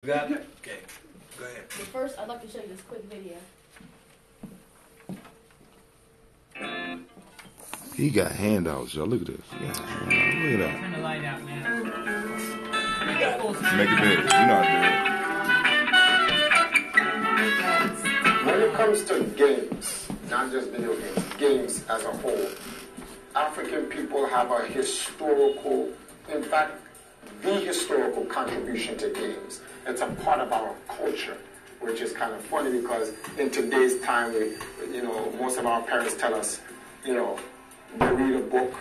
Got it? Okay, go ahead. But first, I'd like to show you this quick video. He got handouts, y'all. Look at this. Yeah, look at that. Turn the light out now. Make it big. You know how to do it. When it comes to games, not just video games, games as a whole, African people have a historical, in fact, the historical contribution to games. It's a part of our culture, which is kind of funny because in today's time, most of our parents tell us, go read a book,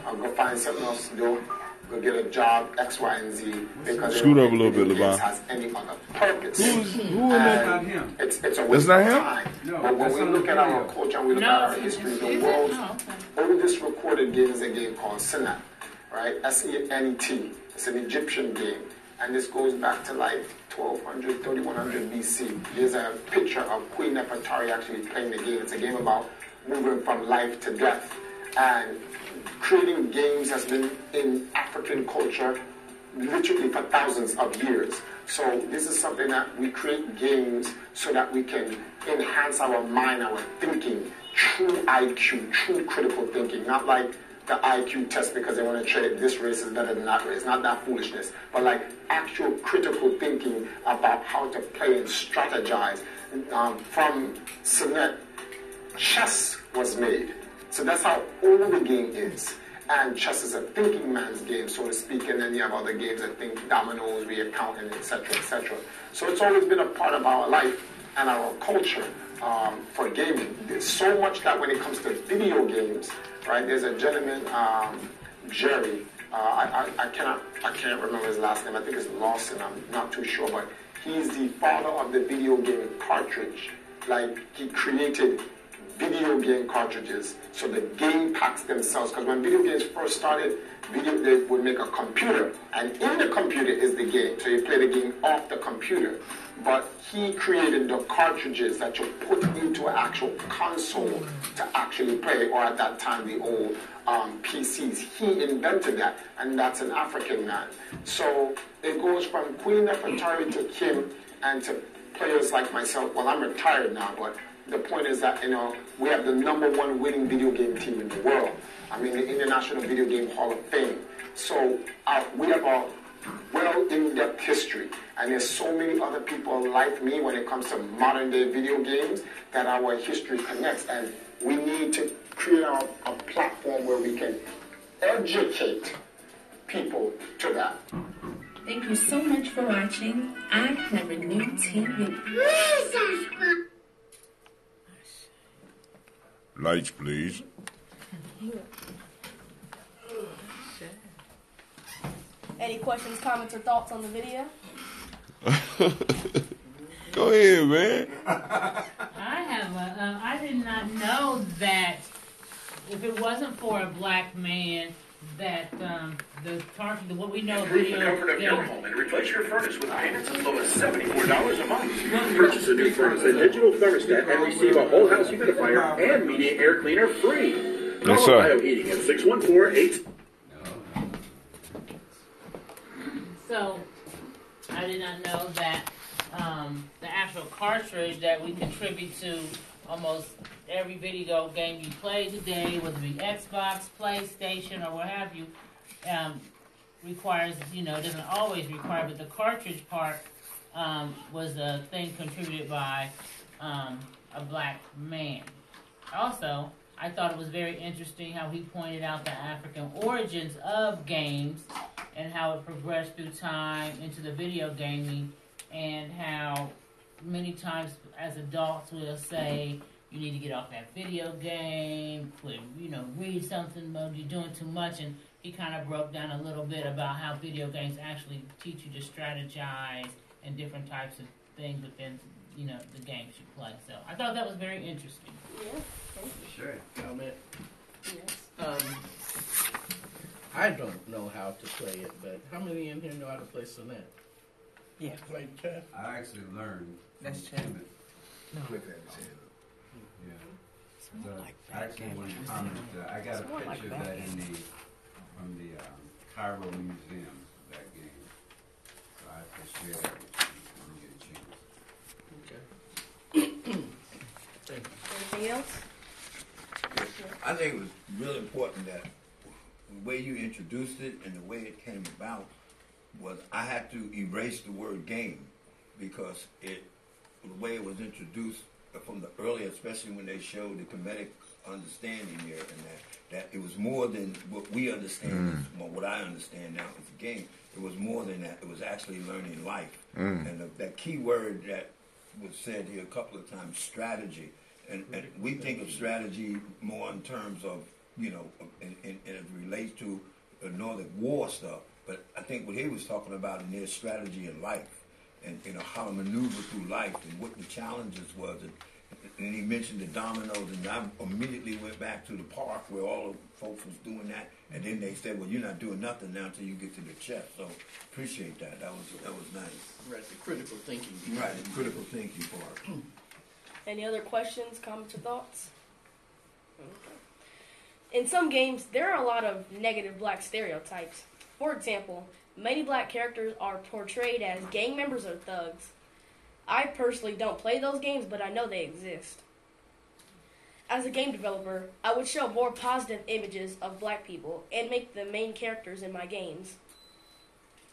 go find something else to do, go get a job, X, Y, and Z, because Scoot up a little bit, LeVon. has any other purpose. Who is not him? It's a That's waste not of him? time. No, but when that's we not look the at our video. culture and we look at our history, the world's oldest recorded game is a game called Senet, right? S-E-N-E-T. It's an Egyptian game. And this goes back to like 1200, 3100 BC. Here's a picture of Queen Nefertari actually playing the game. It's a game about moving from life to death. And creating games has been in African culture literally for thousands of years. So this is something that we create games so that we can enhance our mind, our thinking, true IQ, true critical thinking, not like the IQ test because they want to say this race is better than that race, not that foolishness, but like actual critical thinking about how to play and strategize. From Senet, chess was made. So that's how old the game is. And chess is a thinking man's game, so to speak, and then you have other games that think dominoes, reaccounting, etc., etc. So it's always been a part of our life and our culture for gaming. There's so much that when it comes to video games, right? There's a gentleman, Jerry. I can't remember his last name. I think it's Lawson. I'm not too sure, but he's the father of the video game cartridge. Like he created video game cartridges, so the game packs themselves. Because when video games first started, they would make a computer, and in the computer is the game. So you play the game off the computer. But he created the cartridges that you put into an actual console to actually play, or at that time the old PCs. He invented that, and that's an African man. So it goes from Queen Nefertari to Kim, and to players like myself. Well, I'm retired now, but the point is that, we have the #1 winning video game team in the world. I mean, the International Video Game Hall of Fame. So we have a well in-depth history. And there's so many other people like me when it comes to modern-day video games that our history connects. And we need to create a platform where we can educate people to that. Thank you so much for watching. I have a new TV. Lights, please. Any questions, comments, or thoughts on the video? Go ahead, man. I did not know that if it wasn't for a black man, that what we know. Improve the comfort of your home and replace your furnace with payments as low as $74 a month. Purchase a new furnace, a digital thermostat, and receive a whole house humidifier and media air cleaner free. Yes, Call sir. Ohio Heating at 614-8. So I did not know that the actual cartridge that we contribute to almost every video game you play today, whether it be Xbox, PlayStation, or what have you, requires, doesn't always require, but the cartridge part was a thing contributed by a black man. Also, I thought it was very interesting how he pointed out the African origins of games and how it progressed through time into the video gaming, and how many times as adults we'll say, you need to get off that video game, read something, you're doing too much. And he kind of broke down a little bit about how video games actually teach you to strategize and different types of things within, the games you play. So I thought that was very interesting. Yeah, thank you. Sure. Comment. Yes. I don't know how to play it, but how many in here know how to play Senet? Yeah. Play chess? I actually learned. That's Mm-hmm. Tim. No. Yeah. So I actually want to comment. I got a picture of that from the Cairo Museum, that game. So I have to share that with you. I think it was really important that the way you introduced it and the way it came about was I had to erase the word game because the way it was introduced from the earlier, especially when they showed the comedic understanding there, and that it was more than what we understand, what I understand now as a game. It was more than that. It was actually learning life. And that key word that was said here a couple of times, strategy. And we think of strategy more in terms of, you know, and it relates to the Nordic war stuff. But I think what he was talking about in his strategy in life, and you know how to maneuver through life and what the challenges was. And he mentioned the dominoes, and I immediately went back to the park where all the folks was doing that. And then they said, "Well, you're not doing nothing now until you get to the chess." So appreciate that. That was nice. Right, the critical thinking. Right, the critical thinking part. Any other questions, comments, or thoughts? Okay. In some games, there are a lot of negative black stereotypes. For example, many black characters are portrayed as gang members or thugs. I personally don't play those games, but I know they exist. As a game developer, I would show more positive images of black people and make the main characters in my games.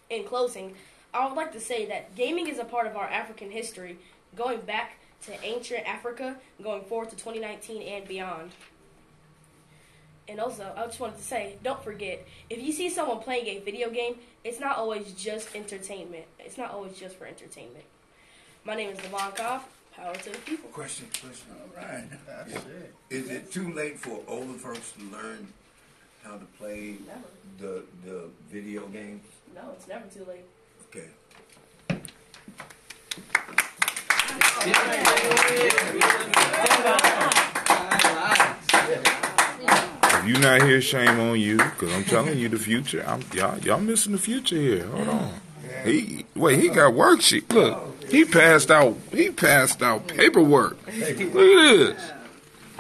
In closing, I would like to say that gaming is a part of our African history, going back to ancient Africa, going forward to 2019 and beyond. And also, I just wanted to say, don't forget, if you see someone playing a video game, it's not always just entertainment. It's not always just for entertainment. My name is Devon Cobb. Power to the people. Question. All right. Is it too late for older folks to learn how to play the video games? No, it's never too late. Okay. If you're not here, shame on you, because I'm telling you the future. Y'all missing the future here. Hold on. He got worksheet. Look, he passed out paperwork. Look at this.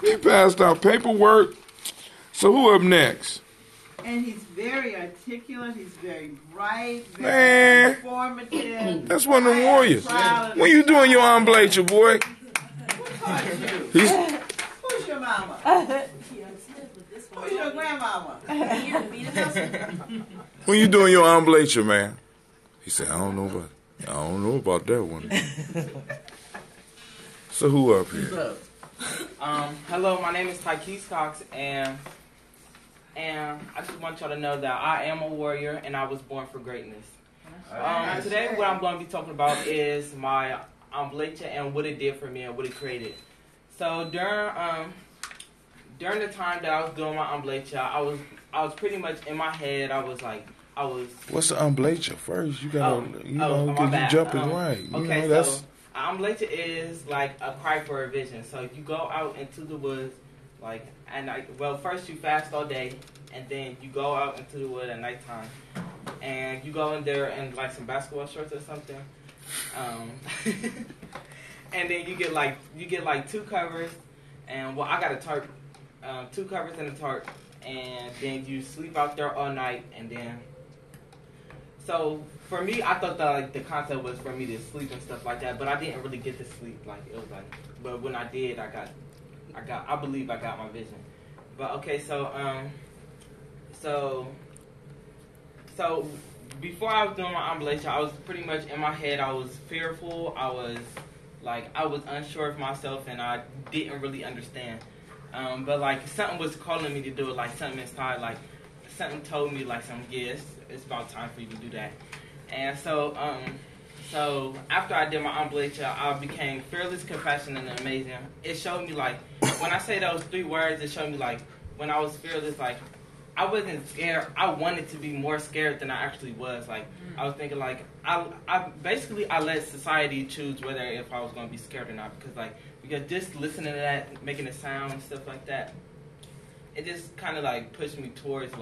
He passed out paperwork. So who up next? And he's very articulate. He's very bright. Very informative. That's one of the warriors. When you doing your omblature, boy? Who's your mama? Who's your grandmama? When you doing your omblature, man? He said, I don't know about that one. So who up here? Hello, my name is Tykees Cox, and I just want y'all to know that I am a warrior, and I was born for greatness. Today, what I'm going to be talking about is my omblature and what it did for me and what it created. So during the time that I was doing my omblature, I was pretty much in my head. What's the omblature first? You gotta, get you jumping right. Okay, that's. So omblature is like a cry for a vision. So you go out into the woods, first you fast all day, and then you go out into the wood at nighttime, and you go in there in like some basketball shorts or something, and then you get like 2 covers, and I got a tarp, 2 covers and a tarp, and then you sleep out there all night, and then. So for me, I thought that the concept was for me to sleep and stuff like that, but I didn't really get to sleep. But when I did, I believe I got my vision. But okay, so before I was doing my omblature, I was pretty much in my head. I was fearful. I was unsure of myself, and I didn't really understand. But something was calling me to do it. Something inside, something told me it's about time for you to do that. And so after I did my omblature, I became fearless, compassionate, and amazing. It showed me when I say those 3 words, it showed me when I was fearless, I wasn't scared. I wanted to be more scared than I actually was. I was thinking I let society choose whether if I was going to be scared or not, because just listening to that, making a sound and stuff like that, it just kind of pushed me towards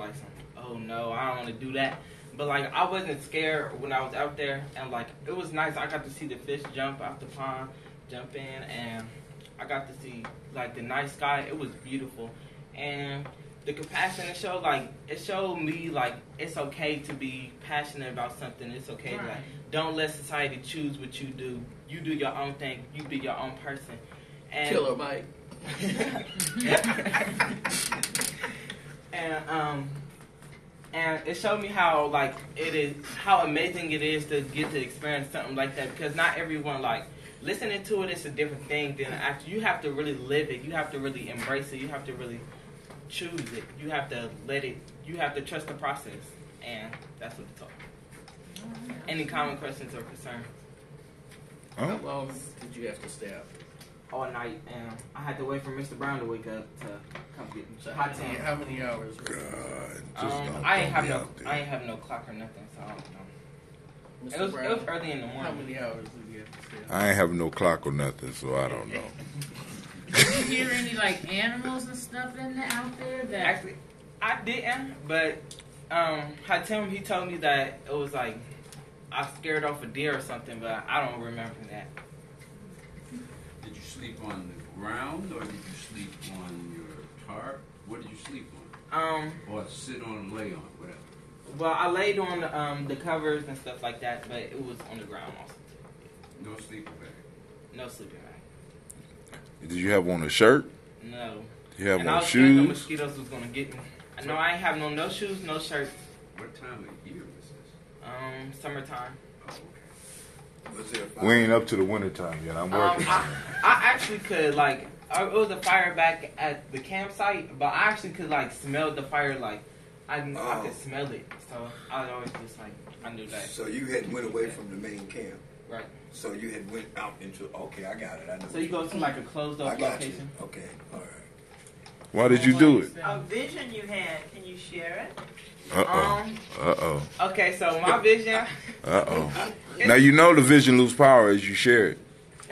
oh no, I don't want to do that. But I wasn't scared when I was out there, and it was nice. I got to see the fish jump out the pond, jump in, and I got to see the night sky. It was beautiful, and the compassion it showed me it's okay to be passionate about something. It's okay to don't let society choose what you do. You do your own thing. You be your own person. And, Killer Mike. and it showed me how like it is, how amazing it is to get to experience something like that, because not everyone like listening to it is a different thing than actually you have to really live it, you have to really embrace it, you have to really choose it, you have to let it, you have to trust the process, and that's what it's all. Any common questions or concerns? How long did you have to stay out? All night, and I had to wait for Mr. Brown to wake up to come get me. So how many hours? I ain't have no clock or nothing, so I don't know. It was early in the morning. How many hours did you have to stay out? I ain't have no clock or nothing, so I don't know. Did you hear any like animals and stuff out there? That actually, I didn't, but Hatem, he told me that it was like I scared off a deer or something, but I don't remember that. Did you sleep on the ground or did you sleep on your tarp? What did you sleep on? Or sit on and lay on, whatever. Well, I laid on the covers and stuff like that, but it was on the ground also. No sleeping bag. No sleeping bag. Did you have on a shirt? No. Did you have and on I was scared the shoes? mosquitoes was gonna get me. No, I ain't have no shoes, no shirts. What time of year was this? Summertime. Oh, okay. We ain't up to the winter time yet. I'm working. I actually could like it was a fire back at the campsite, but I actually could like smell the fire, like I could smell it. So I was always just like I knew that. So you had went away from the main camp. Right. So you had went out into okay, I got it. I know. So you go to like a closed off location. You. Okay, all right. Why did you do it? A vision you had. Can you share it? Okay, so my vision. Now you know the vision lose power as you share it.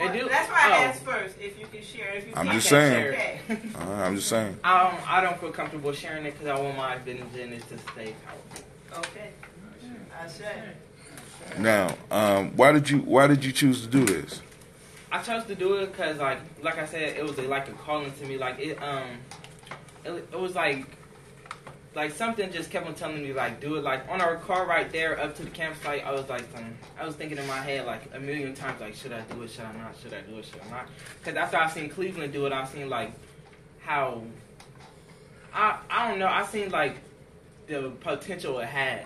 Well, that's why I asked first if you can share. If you I'm can't, just saying. okay. I'm just saying. I don't feel comfortable sharing it because I want my vision is to stay powerful. Okay. I said. Now, why did you choose to do this? I chose to do it because like I said, it was like a calling to me. Like it was like something just kept on telling me like do it. Like on our car right there up to the campsite, I was like I was thinking in my head like a million times like should I do it, should I not, should I do it, should I not? Because after I seen Cleveland do it, I seen like how I don't know, I seen like the potential it had.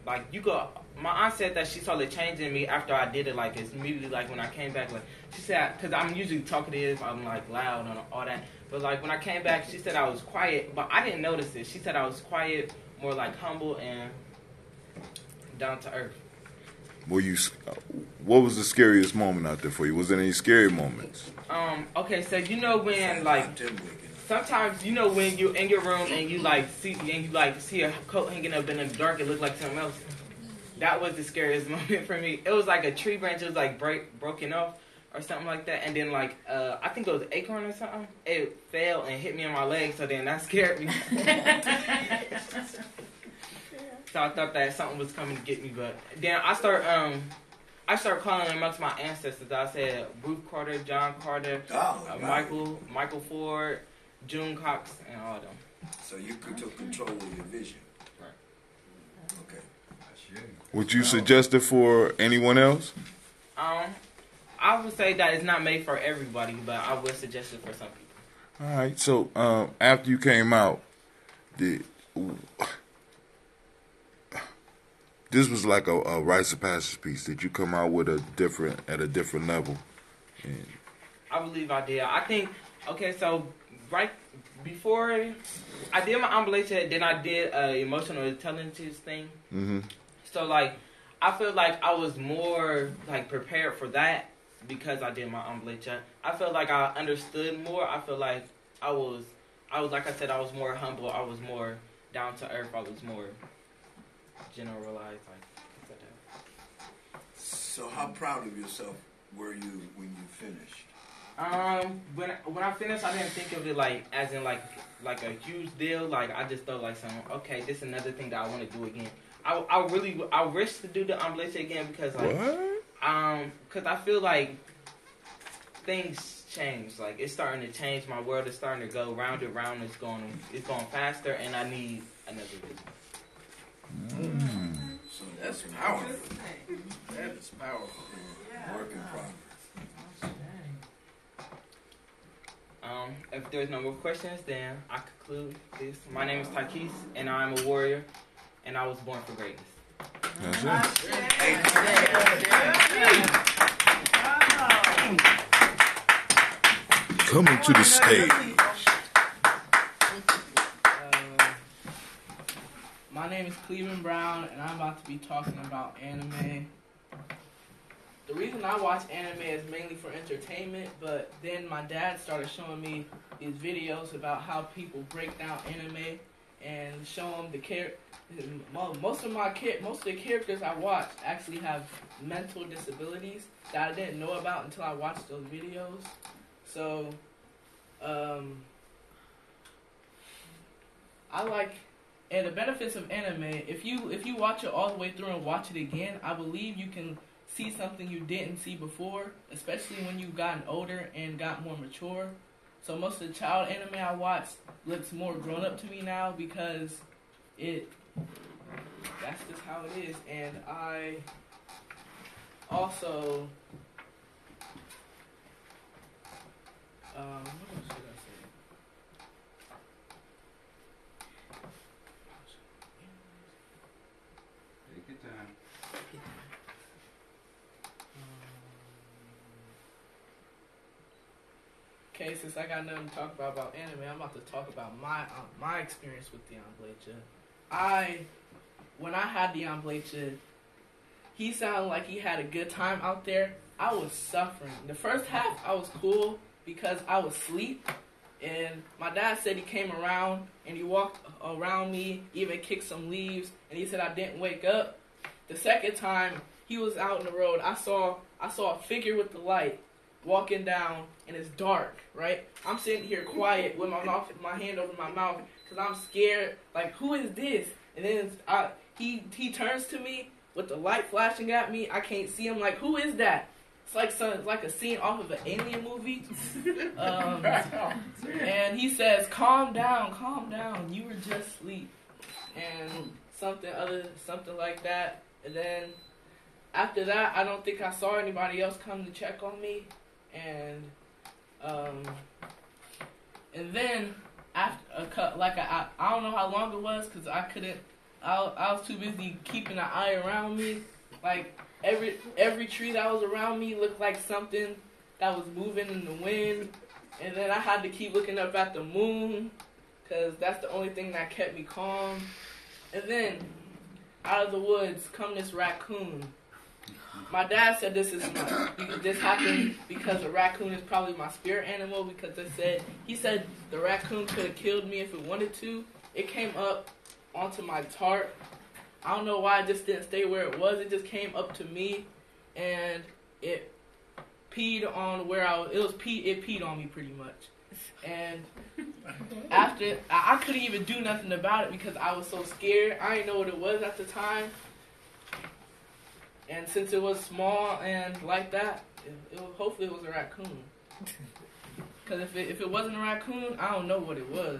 Like you go. My aunt said that she saw the change in me after I did it. Like it's immediately like when I came back. Like she said, because I'm usually talkative, I'm like loud and all that. But like when I came back, she said I was quiet, but I didn't notice it. She said I was quiet, more like humble and down to earth. What was the scariest moment out there for you? Was there any scary moments? Okay, so you know when like sometimes you know when you're in your room and you see a coat hanging up in the dark, it looked like something else. That was the scariest moment for me. It was like a tree branch, it was like broken off or something like that. And then like, I think it was an acorn or something. It fell and hit me on my leg, so then that scared me. So I thought that something was coming to get me. But then I started calling amongst my ancestors. I said Ruth Carter, John Carter, Michael Ford, June Cox, and all of them. So you took control of your vision. Right. Okay. Would you suggest it for anyone else? I would say that it's not made for everybody, but I would suggest it for some people. All right. So after you came out, this was like a rites of passage piece. Did you come out with at a different level? And I believe I did. I think so right before I did my ambulation, then I did an emotional intelligence thing. Mm-hmm. So like I feel like I was more like prepared for that because I did my ambulation. I felt like I understood more. I feel like I was like I said, I was more humble. I was more down to earth. I was more generalized. So how proud of yourself were you when you finished? When I finished, I didn't think of it like as in like a huge deal. Like I just thought like okay, this is another thing that I want to do again. I wish to do the ambulance again because like because I feel like things change. Like it's starting to change. My world is starting to go round and round. It's going faster, and I need another business. So that's powerful. That is powerful. Yeah. Work in progress. if there's no more questions, then I conclude this. My name is Takis, and I'm a warrior, and I was born for greatness. That's it. Coming to the stage. My name is Cleveland Brown, and I'm about to be talking about anime. The reason I watch anime is mainly for entertainment, but then my dad started showing me these videos about how people break down anime and show them the character. Most of the characters I watch actually have mental disabilities that I didn't know about until I watched those videos. So, I like, and the benefits of anime, if you watch it all the way through and watch it again, I believe you can see something you didn't see before, especially when you've gotten older and got more mature. So most of the child anime I watch looks more grown up to me now because that's just how it is. And I also, what else should I say? Take your time. Okay, since I got nothing to talk about anime, I'm about to talk about my experience with Dion Bleacher. When I had Dion Bleacher, he sounded like he had a good time out there. I was suffering. The first half, I was cool because I was asleep, and my dad said he came around and he walked around me, even kicked some leaves, and he said I didn't wake up. The second time, he was out in the road. I saw a figure with the light walking down, and it's dark, right? I'm sitting here quiet with my hand over my mouth because I'm scared. Like, who is this? And then he turns to me with the light flashing at me. I can't see him. Like, who is that? It's like a scene off of an alien movie. And he says, calm down. You were just asleep. And something like that. And then after that, I don't think I saw anybody else come to check on me. And then after I don't know how long it was because I was too busy keeping an eye around me. Like every tree that was around me looked like something that was moving in the wind. And then I had to keep looking up at the moon because that's the only thing that kept me calm. And then out of the woods come this raccoon. My dad said this happened because a raccoon is probably my spirit animal because he said the raccoon could have killed me if it wanted to. It came up onto my tarp. I don't know why it just didn't stay where it was. It just came up to me, and it peed on where I was. It peed on me pretty much. And after, I couldn't even do nothing about it because I was so scared. I didn't know what it was at the time. And since it was small and like that, hopefully it was a raccoon. Because if it wasn't a raccoon, I don't know what it was.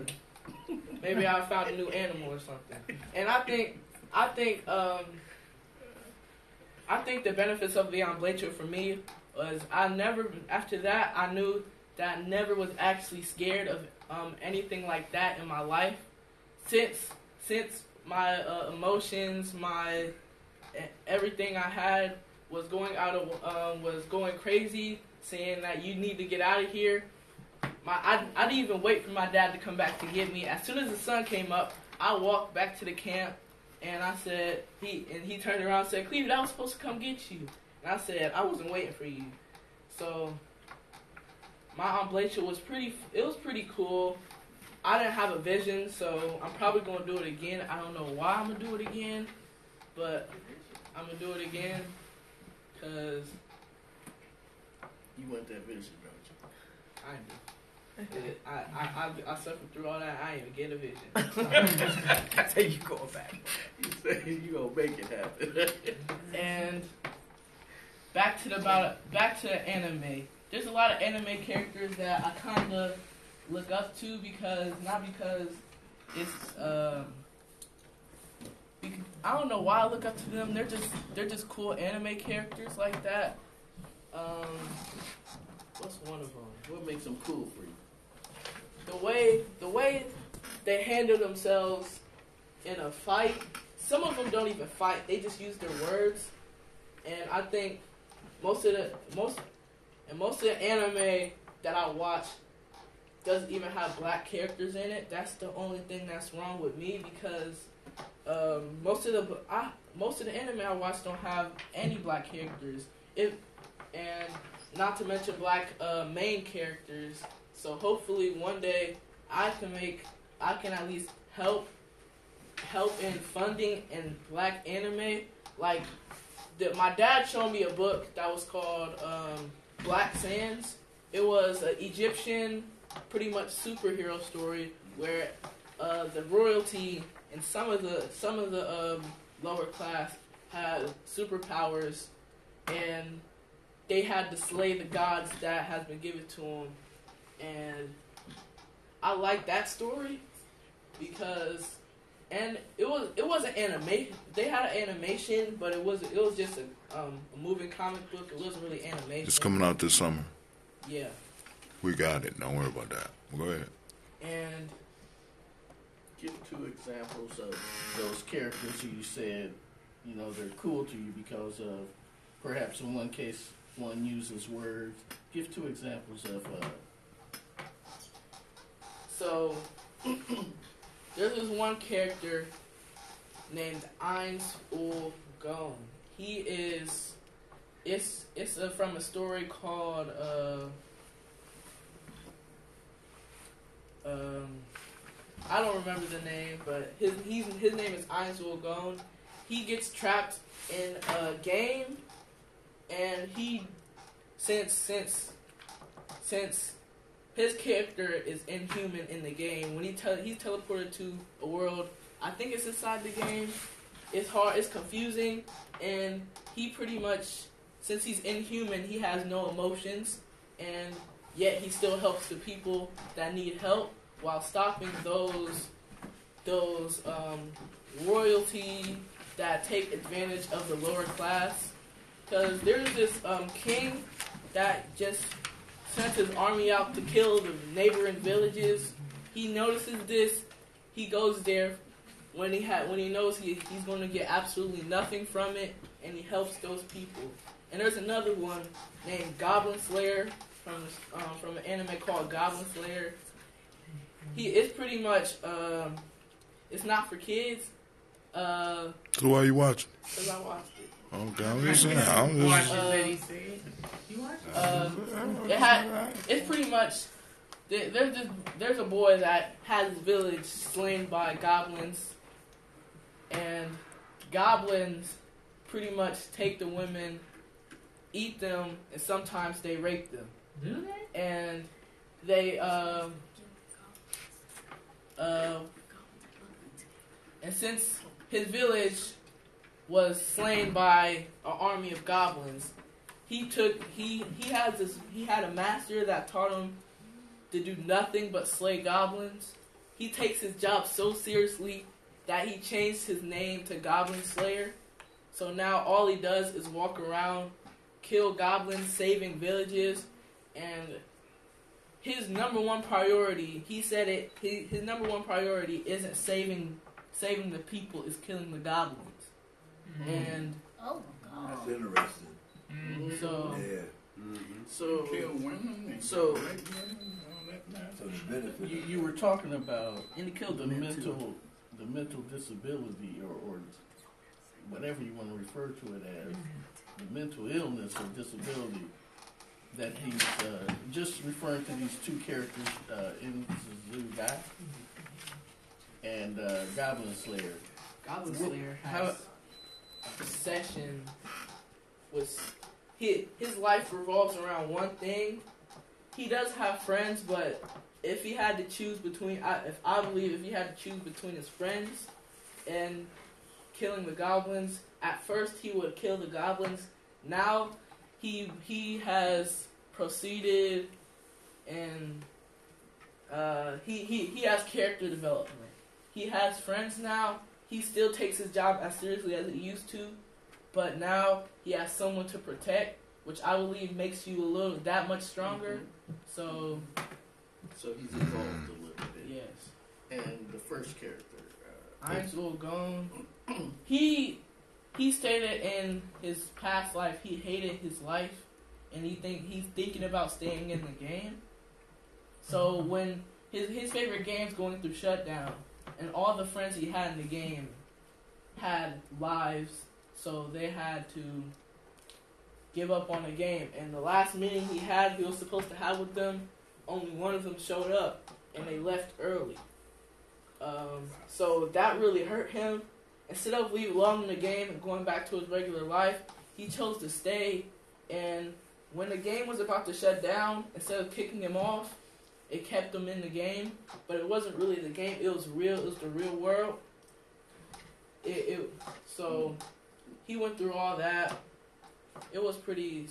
Maybe I found a new animal or something. And I think the benefits of Dion Bleacher for me was after that I knew that I never was actually scared of anything like that in my life. Since my emotions, my everything I had was going crazy, saying that you need to get out of here. I didn't even wait for my dad to come back to get me. As soon as the sun came up, I walked back to the camp, and I said, he turned around and said, Cleveland, I was supposed to come get you. And I said, I wasn't waiting for you. So my Amblatia was pretty cool. I didn't have a vision, so I'm probably going to do it again. I don't know why I'm going to do it again, but I'm going to do it again because you want that vision, don't you? I do. I suffered through all that. I didn't even get a vision. I say you going back. You say you gonna make it happen. And back to anime. There's a lot of anime characters that I kind of look up to not because it's I don't know why I look up to them. They're just cool anime characters like that. What's one of them? What makes them cool for you? they handle themselves in a fight. Some of them don't even fight; they just use their words. And I think most of the anime that I watch doesn't even have black characters in it. That's the only thing that's wrong with me, because most of the anime I watch don't have any black characters. And not to mention black main characters. So hopefully one day I can at least help in funding in black anime. Like my dad showed me a book that was called Black Sands. It was an Egyptian, pretty much superhero story where the royalty and some of the lower class had superpowers, and they had to slay the gods that has been given to them. And I like that story because, and it was an animation. They had an animation, but it was just a moving comic book. It wasn't really animation. It's coming out this summer. Yeah. We got it. Don't worry about that. Go ahead. And give 2 examples of those characters who you said, they're cool to you because of, perhaps in one case, one uses words. Give 2 examples of. So, there's this one character named Aesop. He is. It's from a story called. I don't remember the name, but his name is Aesop. He gets trapped in a game, and since his character is inhuman in the game, when he's teleported to a world, I think it's inside the game. It's hard, it's confusing, and he pretty much, since he's inhuman, he has no emotions, and yet he still helps the people that need help while stopping those royalty that take advantage of the lower class. Because there's this king that just sent his army out to kill the neighboring villages. He notices this. He goes there when he knows he's going to get absolutely nothing from it, and he helps those people. And there's another one named Goblin Slayer from an anime called Goblin Slayer. It's pretty much it's not for kids. So why are you watching? Because I watched it. Okay, I'm just saying. It's pretty much there's a boy that has his village slain by goblins, and goblins pretty much take the women, eat them, and sometimes they rape them. Do they? And they and since his village was slain by an army of goblins, he had a master that taught him to do nothing but slay goblins. He takes his job so seriously that he changed his name to Goblin Slayer. So now all he does is walk around, kill goblins, saving villages, and his number one priority, he said it, his number one priority isn't saving the people, is killing the goblins. Mm-hmm. And oh my god, that's interesting. Mm-hmm. So yeah. Mm-hmm. So you were talking about the mental disability or whatever you want to refer to it as, the mental illness or disability that he's just referring to these 2 characters in Suzuga and Goblin Slayer. Goblin Slayer has obsession with his life revolves around one thing. He does have friends, but if he had to choose between, if he had to choose between his friends and killing the goblins, at first he would kill the goblins. Now he has proceeded, and he has character development. He has friends now. He still takes his job as seriously as he used to, but now he has someone to protect, which I believe makes you that much stronger. So he's evolved a little bit. Yes. And the first character, Aesop gone. He stated in his past life he hated his life, and he's thinking about staying in the game. So when his favorite game's going through shutdown, and all the friends he had in the game had lives, so they had to give up on the game. And the last meeting he was supposed to have with them, only one of them showed up, and they left early. So that really hurt him. Instead of leaving long in the game and going back to his regular life, he chose to stay. And when the game was about to shut down, instead of kicking him off, it kept him in the game. But it wasn't really the game; it was real. It was the real world. So he went through all that. It was pretty.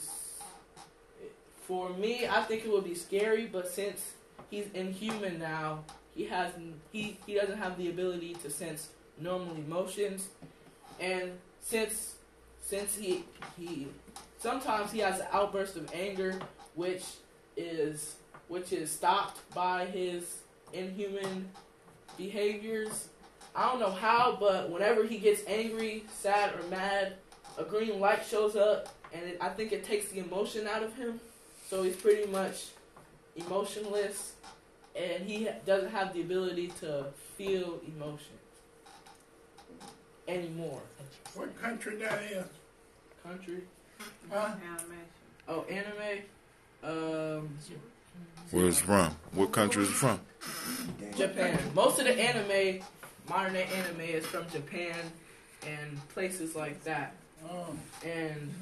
For me, I think it would be scary. But since he's inhuman now, he doesn't have the ability to sense normal emotions, and since he sometimes he has an outburst of anger, which is stopped by his inhuman behaviors. I don't know how, but whenever he gets angry, sad, or mad, a green light shows up, and I think it takes the emotion out of him. So he's pretty much emotionless, and he doesn't have the ability to feel emotion anymore. What country that is? Country? Huh? Animation. Oh, anime? Where it's from? What country is it from? Japan. Most of the anime, modern day anime, is from Japan and places like that. And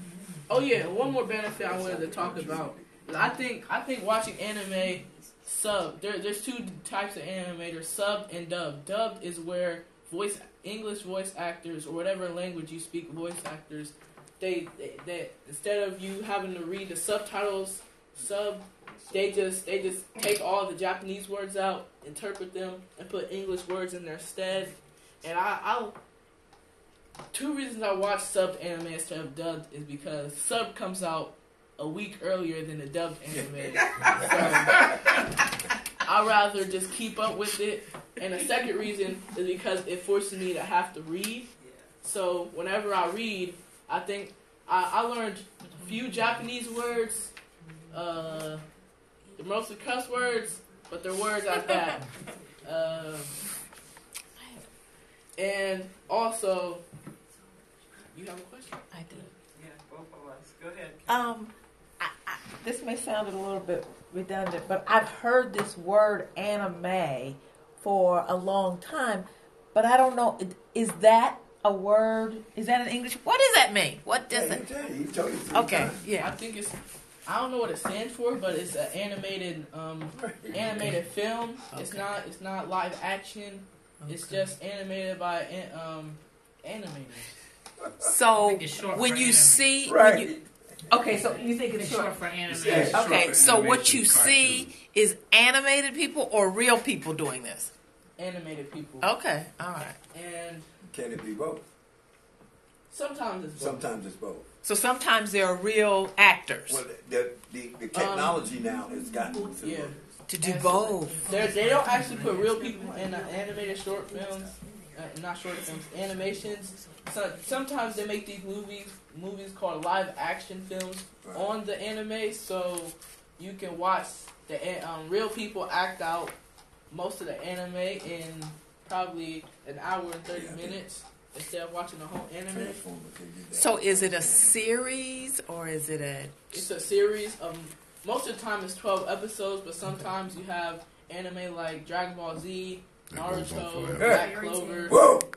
one more benefit I wanted to talk about. I think watching anime there's two types of anime. There's sub and dub. Dubbed is where English voice actors, or whatever language you speak, voice actors, they instead of you having to read the subtitles, they just take all the Japanese words out, interpret them, and put English words in their stead. And two reasons I watch subbed anime instead of dubbed is because sub comes out a week earlier than the dubbed anime. So I'd rather just keep up with it. And the second reason is because it forces me to have to read. So whenever I read, I think I learned a few Japanese words, mostly cuss words, but they're words like that. And also, you have a question? I do. Yeah, both of us. Go ahead. This may sound a little bit redundant, but I've heard this word anime for a long time, but I don't know, is that a word? Is that in English? What does that mean? What does it? He told you. Okay, yeah. I think I don't know what it stands for, but it's an animated film. Okay. It's not live action. Okay. It's just animated by animators. So when you see, okay, so you think it's short for animation? Okay, so what you see is animated people or real people doing this? Animated people. Okay, all right. And can it be both? Sometimes it's both. Sometimes it's both. So sometimes there are real actors. Well, the technology now has gotten to do both. They don't actually put real people in animated short films, not short films, animations. So sometimes they make these movies called live action films on the anime, so you can watch the real people act out most of the anime in probably an hour and 30 minutes. Instead of watching the whole anime. So is it a series or is it a... It's a series of... Most of the time it's 12 episodes, but sometimes you have anime like Dragon Ball Z, Naruto, Black Clover,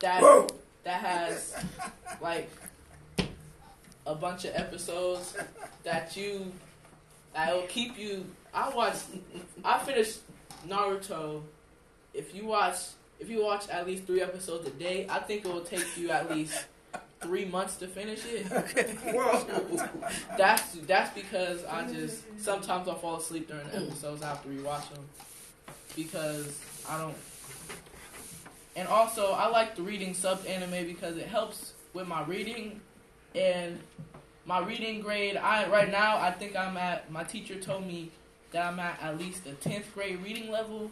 that has like a bunch of episodes that'll keep you... I finished Naruto. If you watch at least 3 episodes a day, I think it will take you at least 3 months to finish it. That's because sometimes I'll fall asleep during the episodes. I have to rewatch them because I don't. And also, I like the reading subbed anime because it helps with my reading and my reading grade. Right now I think my teacher told me that I'm at least a 10th grade reading level.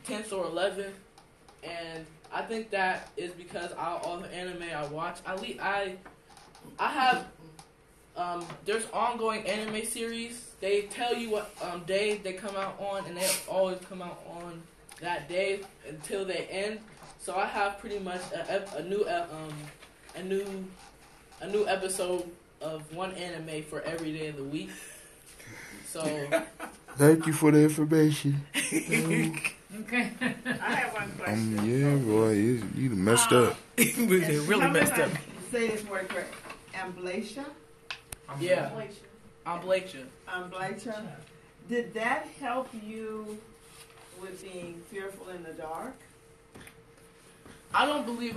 10th or 11th, and I think that is because all the anime I watch, I have there's ongoing anime series. They tell you what day they come out on, and they always come out on that day until they end. So I have pretty much a new episode of one anime for every day of the week. So thank you for the information. Okay. I have one question. Yeah, boy, you messed up. really messed up. Say this word correct. Amblatia? Yeah. Amblatia. Amblatia. Did that help you with being fearful in the dark? I don't believe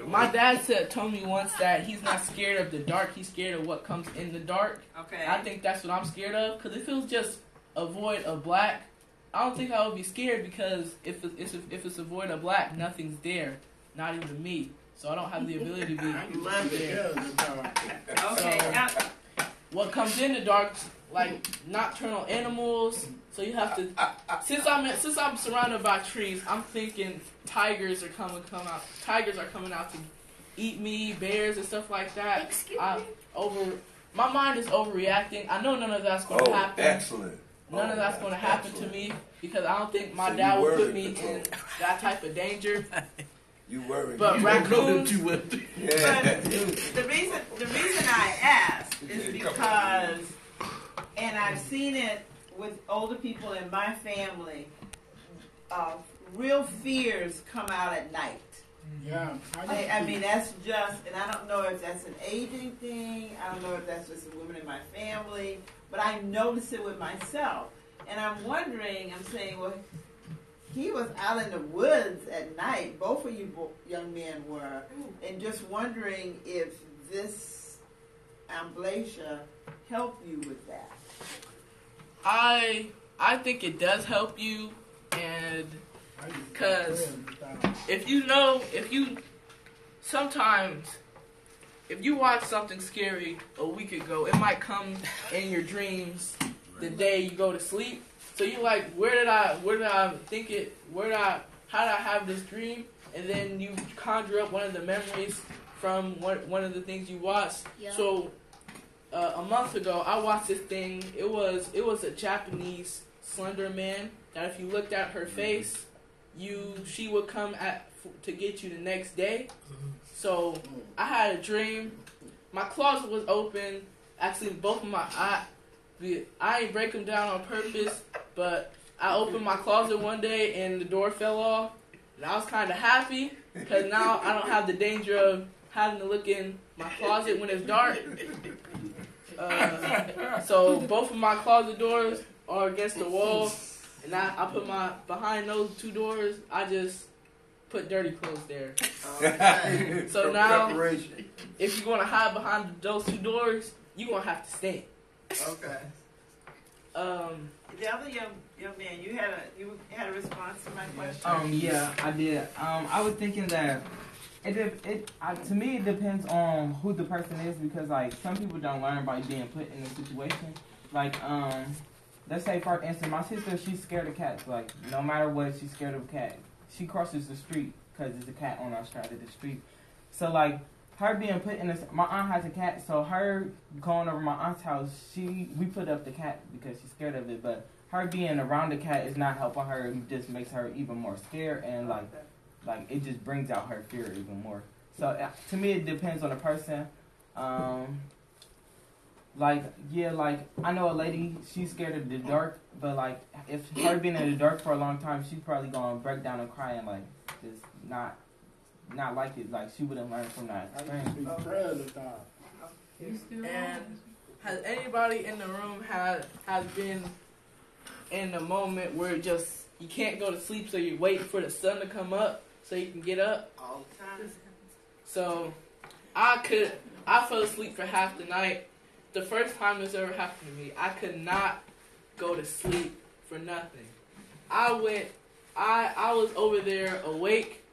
my dad told me once that he's not scared of the dark. He's scared of what comes in the dark. Okay. I think that's what I'm scared of. Because if it was just a void of black, I don't think I would be scared, because if it's a void of black, nothing's there, not even me. So I don't have the ability to be there. Okay. So, what comes in the dark, like nocturnal animals. So you have to. Since I'm surrounded by trees, I'm thinking tigers are coming out. Tigers are coming out to eat me, bears and stuff like that. Excuse me. My mind is overreacting. I know none of that's going to happen. Excellent. None of that's going to happen to me, because I don't think my dad would put me in that type of danger. You worry. But raccoons. But the reason I ask is because, and I've seen it with older people in my family, real fears come out at night. Yeah. I mean, that's just, and I don't know if that's an aging thing. I don't know if that's just a woman in my family, but I notice it with myself. And I'm wondering, I'm saying, well, he was out in the woods at night. Both of you young men were. And just wondering if this amblatia helped you with that. I think it does help you, and because sometimes if you watch something scary a week ago, it might come in your dreams the day you go to sleep. So you like, how did I have this dream? And then you conjure up one of the memories from one of the things you watched. Yeah. So a month ago, I watched this thing. It was a Japanese Slender Man that if you looked at her face, she would come to get you the next day. So I had a dream. My closet was open. Actually, both of I ain't break them down on purpose, but I opened my closet one day and the door fell off. And I was kind of happy, because now I don't have the danger of having to look in my closet when it's dark. So both of my closet doors are against the wall, and I put behind those two doors, I just put dirty clothes there. So now, if you're going to hide behind those two doors, you're going to have to stay. Okay. The other young man, you had a response to my question? Yeah, I did. I was thinking that to me it depends on who the person is, because like some people don't learn by being put in a situation. Like let's say for instance, my sister, she's scared of cats. Like no matter what, she's scared of a cat. She crosses the street because there's a cat on our side of the street. So like her being put in my aunt has a cat, so her going over my aunt's house, we put up the cat because she's scared of it, but her being around the cat is not helping her. It just makes her even more scared, and like it just brings out her fear even more. So to me, it depends on the person. Like I know a lady, she's scared of the dark, but like if her being in the dark for a long time, she's probably gonna break down and cry and like just not like it. Like she wouldn't learn from that experience. And has anybody in the room has been in a moment where you can't go to sleep, so you wait for the sun to come up so you can get up? All the time. So I fell asleep for half the night. The first time this ever happened to me, I could not go to sleep for nothing. I was over there awake,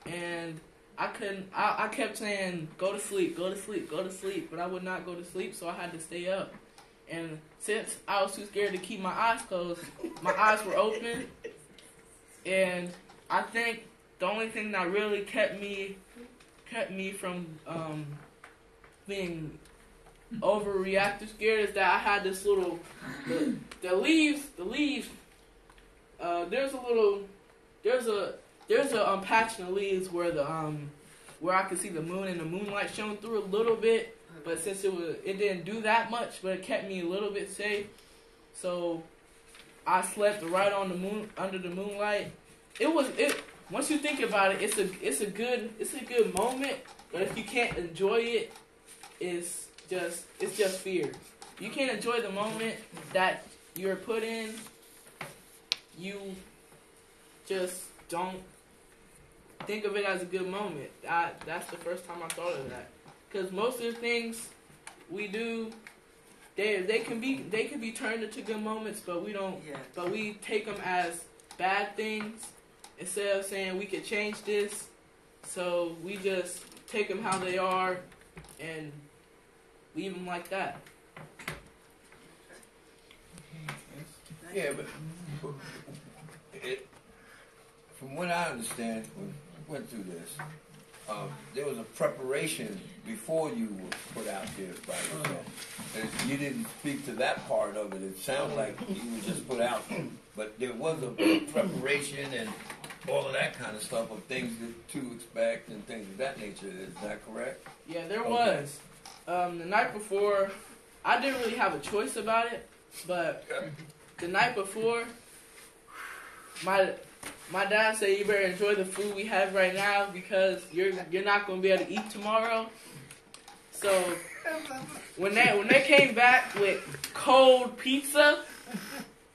and I kept saying, go to sleep, go to sleep, go to sleep, but I would not go to sleep, so I had to stay up. And since I was too scared to keep my eyes closed, my eyes were open, And I think the only thing that really kept me from being overreactive scared is that I had this little the leaves. There's a patch in the leaves where where I could see the moon and the moonlight shone through a little bit, but since it didn't do that much, but it kept me a little bit safe. So I slept right on the moon under the moonlight. Once you think about it, it's a good moment, but if you can't enjoy it, it's just fear. You can't enjoy the moment that you're put in. You just don't think of it as a good moment. That's the first time I thought of that. Because most of the things we do, they can be turned into good moments, but we don't. Yeah. But we take them as bad things instead of saying we could change this. So we just take them how they are and leave them like that. Yeah, but from what I understand, we went through this. There was a preparation before you were put out there by yourself. And you didn't speak to that part of it. It sounded like you were just put out there. But there was a preparation and all of that kind of stuff of things to expect and things of that nature. Is that correct? Yeah, there was. The night before, I didn't really have a choice about it, but the night before, my dad said, you better enjoy the food we have right now because you're not going to be able to eat tomorrow. So when they came back with cold pizza,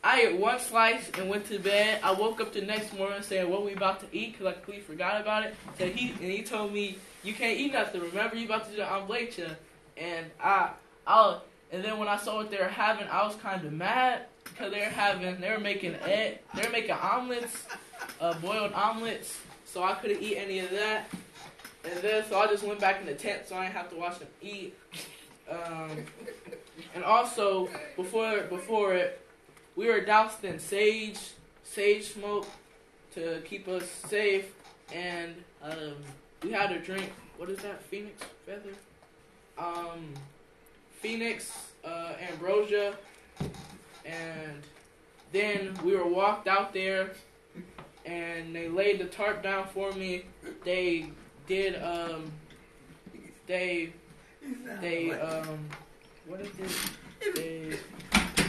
I ate one slice and went to bed. I woke up the next morning saying, what we about to eat? Because I completely forgot about it. So he told me, you can't eat nothing. Remember, you about to do the omelette. And and then when I saw what they were having, I was kind of mad because they were making omelets, boiled omelets. So I couldn't eat any of that. And then so I just went back in the tent so I didn't have to watch them eat. And also before it, we were doused in sage smoke to keep us safe, and we had to drink. What is that? Phoenix feather. Phoenix ambrosia, and then we were walked out there, and they laid the tarp down for me. They did what is it?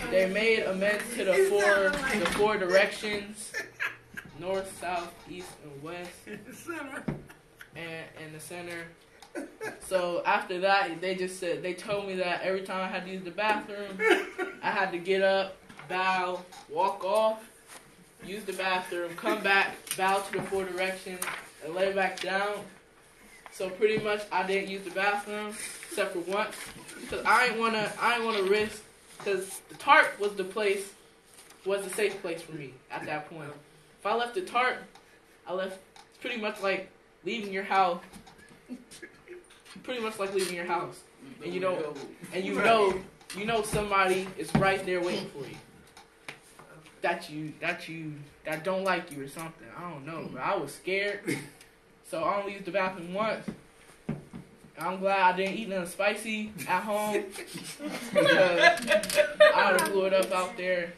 They made amends to the four directions: north, south, east, and west, and the center. So after that, they told me that every time I had to use the bathroom, I had to get up, bow, walk off, use the bathroom, come back, bow to the four directions, and lay back down. So pretty much, I didn't use the bathroom except for once because I didn't wanna risk, because the tarp was the safe place for me at that point. If I left the tarp, it's pretty much like leaving your house. Pretty much like leaving your house, and you know somebody is right there waiting for you. That don't like you or something. I don't know, but I was scared, so I only used the bathroom once. I'm glad I didn't eat nothing spicy at home because I would have blew it up out there,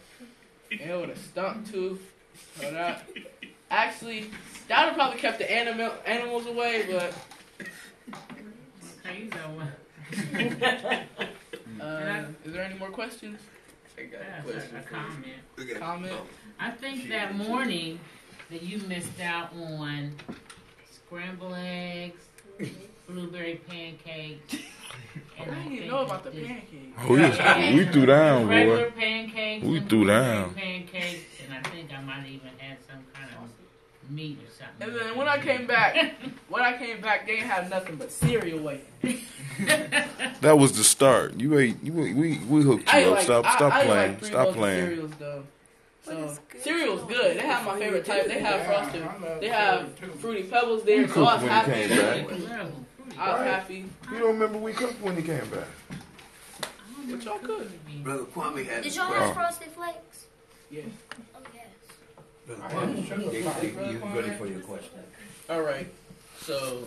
and it would have stunk too. So that would have probably kept the animals away, but. Is there any more questions? I got a comment. I think that morning that you missed out on scrambled eggs, blueberry pancakes. And I didn't even know about the pancakes. Oh, we threw down, boy. Regular pancakes. We threw down. Pancakes, and I think I might even had some kind of meat or something. And then when I came back, they didn't have nothing but cereal waiting. That was the start. You ate. We hooked you up. Stop playing. Stop playing. Cereals though. So cereal's good. They have my favorite type. They have frosted. They have fruity pebbles there. You cooked when he came back. I was happy. You don't remember we cooked when he came back? What y'all cooked? Brother Kwame had. Did y'all have frosted flakes? Yeah. Oh yes. He's ready for your question. All right. So,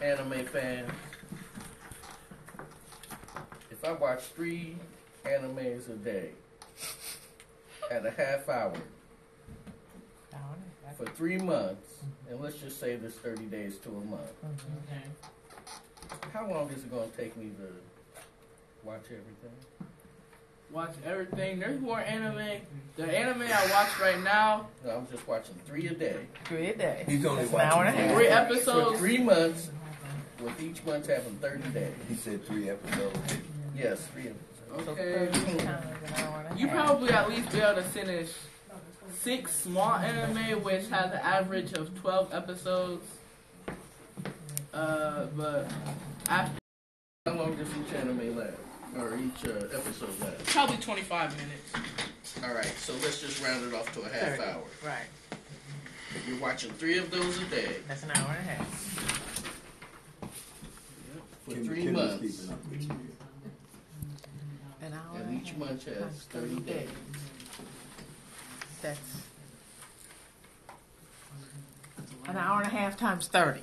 anime fan, if I watch 3 animes a day at a half hour for 3 months, and let's just say there's 30 days to a month, how long is it going to take me to watch everything? Watch everything. There's more anime. The anime I watch right now. No, I'm just watching 3 a day. 3 a day. He's only That's an hour and a half. 3 episodes. For 3 months, with each month having 30 days. He said 3 episodes. Yes, 3 episodes. Okay. So You probably at least be able to finish 6 small anime, which has an average of 12 episodes. But after. How long does each anime last? Or each episode last? Probably 25 minutes. Alright, so let's just round it off to a half 30. hour. Right. You're watching 3 of those a day. That's an hour and a half. For 3 months. An hour And each month has 30 days. That's an hour and a half times 30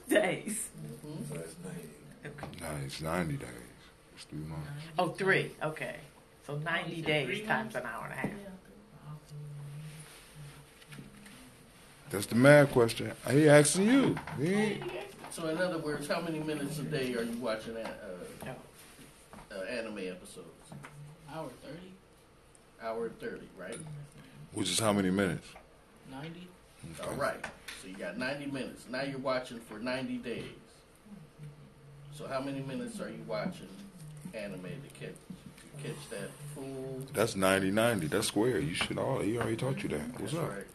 days. So that's 90. It's 90 days. It's 3 months. Oh, 3. Okay. So 90 days times an hour and a half. That's the mad question. He asking you. So in other words, how many minutes a day are you watching anime episodes? Hour 30. Hour 30, right? Which is how many minutes? 90. Okay. All right. So you got 90 minutes. Now you're watching for 90 days. So how many minutes are you watching anime to catch that full? That's 90-90. That's square. You should all. He already taught you that. What's That's up? right.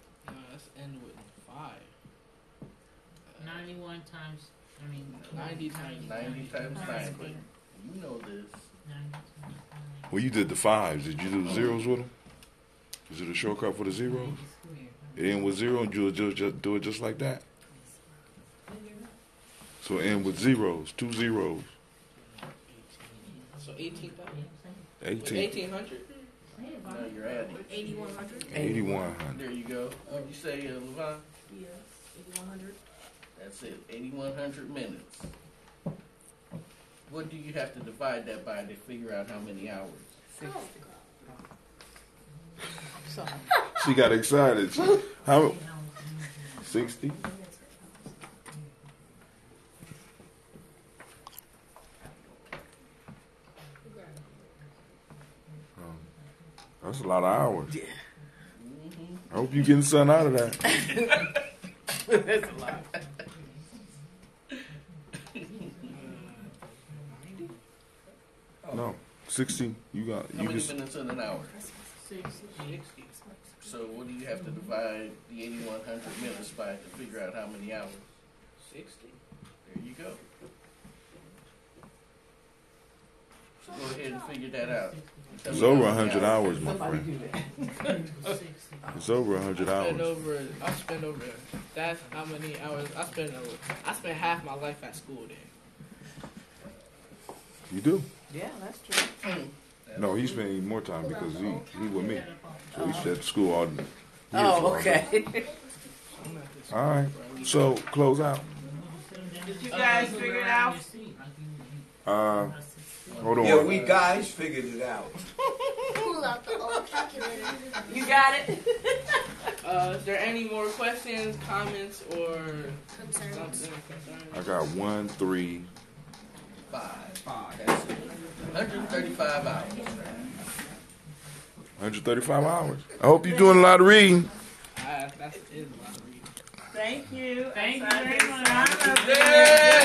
Let's end with 5. 91 times, 90 times 90 times 90. You know this. Well, you did the 5s. Did you do the zeros with them? Is it a shortcut for the zeros? It end with 0, and you'll just do it just like that. So end with zeros, 2 zeros. So 18,000. 1800. Now you're adding. 8,100. 8100. There you go. You say, Levon? Yes, 8,100. That's it. 8,100 minutes. What do you have to divide that by to figure out how many hours? 60. Sorry. She got excited. How? 60. That's a lot of hours. Yeah. I hope you getting something out of that. That's a lot. No, 60. You got. How You many just. minutes in an hour? 60. So what do you have to divide the 8,100 minutes by to figure out how many hours? 60. There you go. So go ahead and figure that out. It's over 100 hours, my friend. It's over 100 hours. I spend over. That's how many hours I spend over. I spend half my life at school then. You do? Yeah, that's true. No, he spent even more time because he with me. So he's at school all day. Oh, okay. All right. So close out. Did you guys figure it out? Hold on. Yeah, we guys figured it out. Pull out the old calculator. You got it? Is there any more questions, comments, or Concerns. I got 1, 3. 5. That's it. 135 hours. 135 hours. I hope you're doing a lot of reading. That's a lot of reading. Thank you. Thank you Aside very this much. time of the- Yeah.